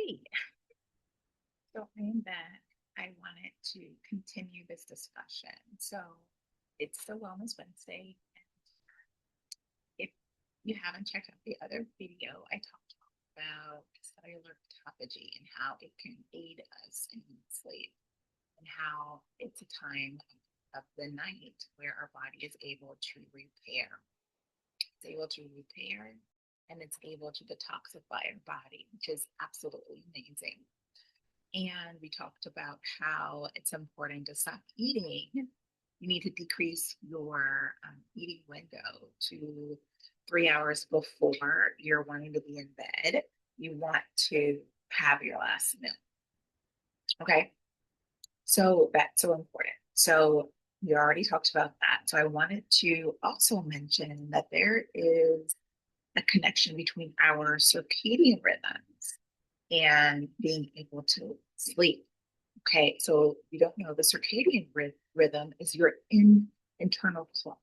Hey, so I'm back. I wanted to continue this discussion. So it's the Wellness Wednesday. If you haven't checked out the other video, I talked about cellular autophagy and how it can aid us in sleep and how it's a time of the night where our body is able to repair. It's able to repair and it's able to detoxify our body, which is absolutely amazing. And we talked about how it's important to stop eating. You need to decrease your eating window to 3 hours before you're wanting to be in bed. You want to have your last meal. Okay. So that's so important. So we already talked about that. So I wanted to also mention that there is a connection between our circadian rhythms and being able to sleep. Okay, so you don't know the circadian rhythm is your internal clock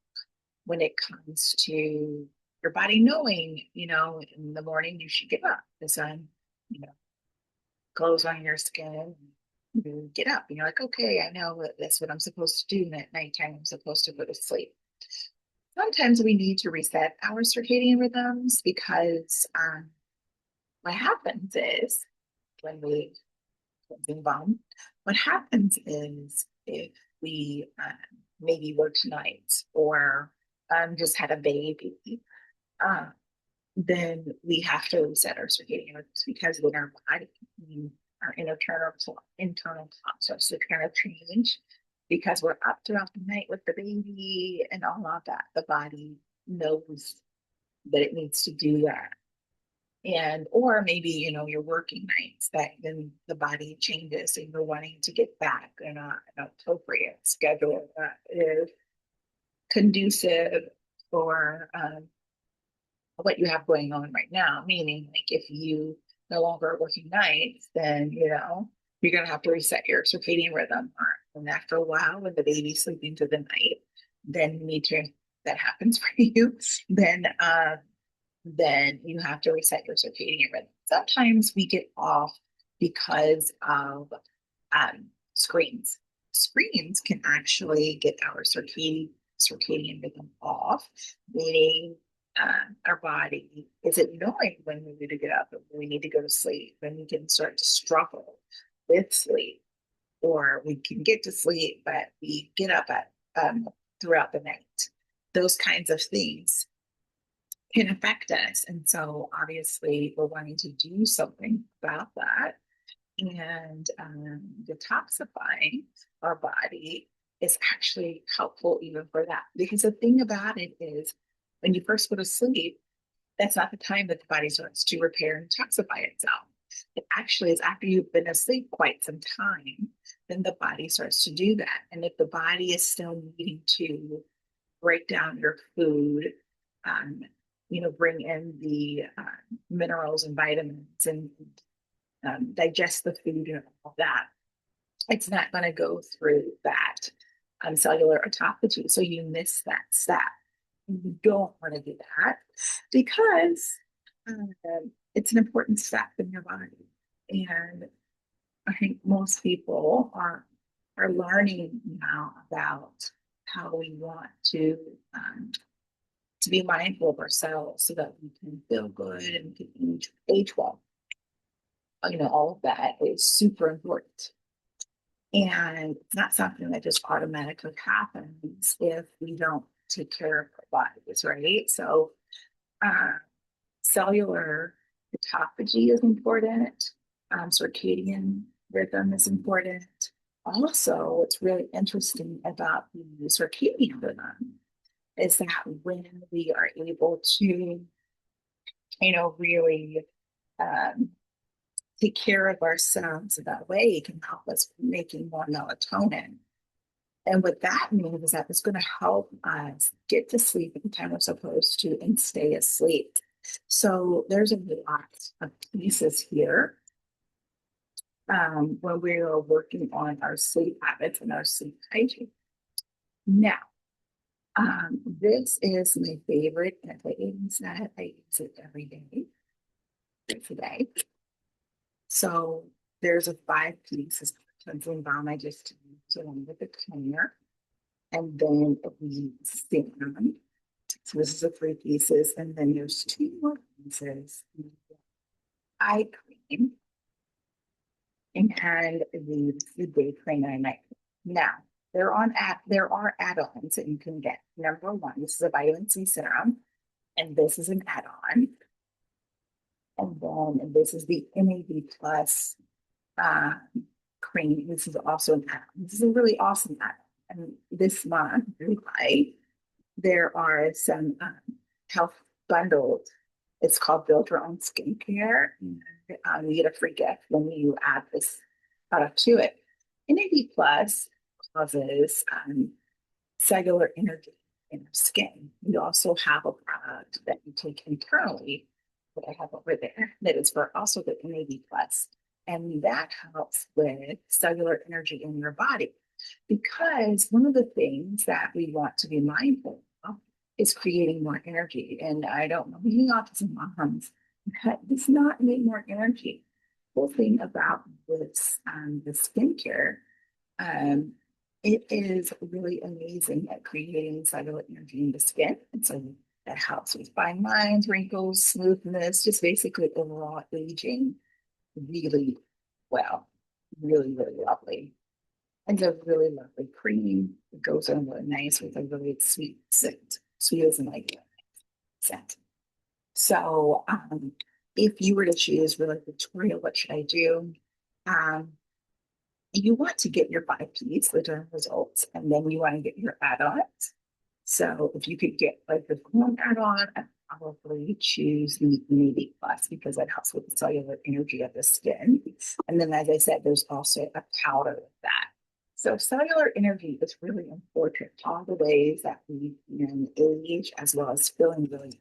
when it comes to your body knowing, in the morning you should get up. The sun, you know, glows on your skin. You get up and you're like, okay, I know that that's what I'm supposed to do. And at nighttime, I'm supposed to go to sleep. Sometimes we need to reset our circadian rhythms because what happens is when we move on, what happens is if we maybe work nights or just had a baby, uh, then we have to reset our circadian rhythms because when our body, our internal clock starts to kind of change because we're up throughout the night with the baby and all of that. The body knows that it needs to do that. And or maybe you're working nights that then the body changes and you're wanting to get back in an appropriate schedule that is conducive for what you have going on right now. Meaning, like if you no longer are working nights, then you're gonna have to reset your circadian rhythm. And after a while, when the baby's sleeping through the night, then you need to that happens for you. Then you have to reset your circadian rhythm. Sometimes we get off because of screens. Screens can actually get our circadian rhythm off, meaning our body isn't knowing when we need to get up and when we need to go to sleep, when we can start to struggle with sleep, or we can get to sleep, but we get up at throughout the night. Those kinds of things can affect us. And so obviously we're wanting to do something about that. And detoxifying our body is actually helpful even for that. Because the thing about it is when you first go to sleep, that's not the time that the body starts to repair and detoxify itself. It actually is after you've been asleep quite some time, then the body starts to do that. And if the body is still needing to break down your food, um, bring in the minerals and vitamins and digest the food and all that. It's not going to go through that cellular autophagy. So you miss that step. You don't want to do that because it's an important step in your body. And I think most people are learning now about how we want to be mindful of ourselves so that we can feel good and can age well. All of that is super important. And it's not something that just automatically happens if we don't take care of our bodies, right? So, cellular autophagy is important, circadian rhythm is important. Also, what's really interesting about the circadian rhythm is that when we are able to, really um, take care of ourselves in that way, it can help us making more melatonin. And what that means is that it's going to help us get to sleep at the time we're supposed to and stay asleep. So there's a lot of pieces here when we are working on our sleep habits and our sleep hygiene. Now, this is my favorite method that I use it every day today. So there's a 5 piece cleansing balm I just used along with the toner, and then the serum. So this is the 3 pieces, and then there's 2 more pieces: eye cream and the day cream and night cream. Now there are add-ons that you can get. Number one, this is a vitamin C serum, and this is an add-on. And then this is the NAD plus uh, cream. This is also an add-on. This is a really awesome add-on. And this month, July, there are some health bundles. It's called Build Your Own Skincare. And, you get a free gift when you add this product to it. NAD Plus causes cellular energy in your skin. We also have a product that you take internally that I have over there that is for also the NAD Plus. And that helps with cellular energy in your body. Because one of the things that we want to be mindful of is creating more energy. And I don't know, being autism moms, that does not need more energy. The whole thing about this, the skincare, um, it is really amazing at creating cellular energy in the skin. And so that helps with fine lines, wrinkles, smoothness, just basically overall aging really well. Really, really lovely. And a really lovely cream. It goes on really nice with a really sweet scent. Sweet isn't like scent. So if you were to choose really, Victoria, what should I do? Um, you want to get your 5 piece, the derm results, and then you want to get your add-ons. So if you could get like the one add-on, I'd probably choose the Navy Plus because that helps with the cellular energy of the skin. And then, as I said, there's also a powder with that. So cellular energy is really important. All the ways that we can age as well as feeling really,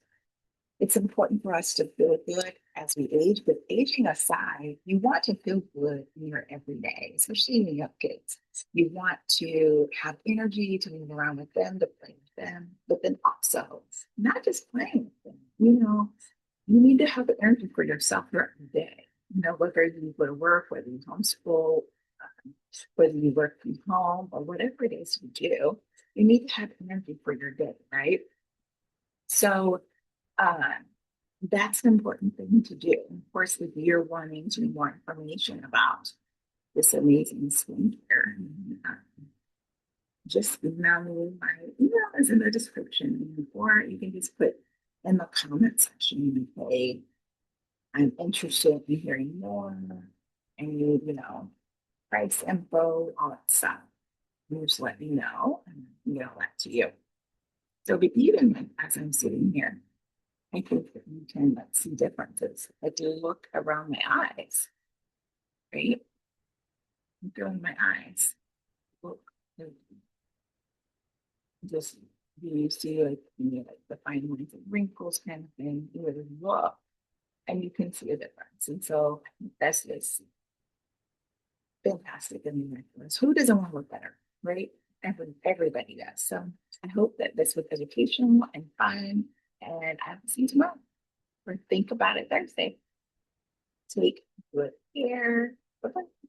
it's important for us to feel good as we age, but aging aside, you want to feel good in your everyday, especially when you have kids. You want to have energy to move around with them, to play with them, but then also not just playing with them. You need to have the energy for yourself throughout the day. Whether you go to work, whether you homeschool, whether you work from home, or whatever it is you do, you need to have energy for your day, right? So, uh, that's an important thing to do. Of course, if you're wanting to more information about this amazing skincare, just email me. My email is in the description, or you can just put in the comment section, hey, I'm interested in hearing more, and price info, all that stuff. You just let me know, and email that to you. So, but even as I'm sitting here, I think that you can see differences. If you look around my eyes, right? Look around my eyes. Look, just you see like the fine lines and wrinkles kind of thing. You would look and you can see a difference. And so that's just fantastic and miraculous. Who doesn't want to look better, right? Everybody does. So I hope that this was educational and fun. And I will see you tomorrow. Or think about it Thursday. Take good care. Bye-bye.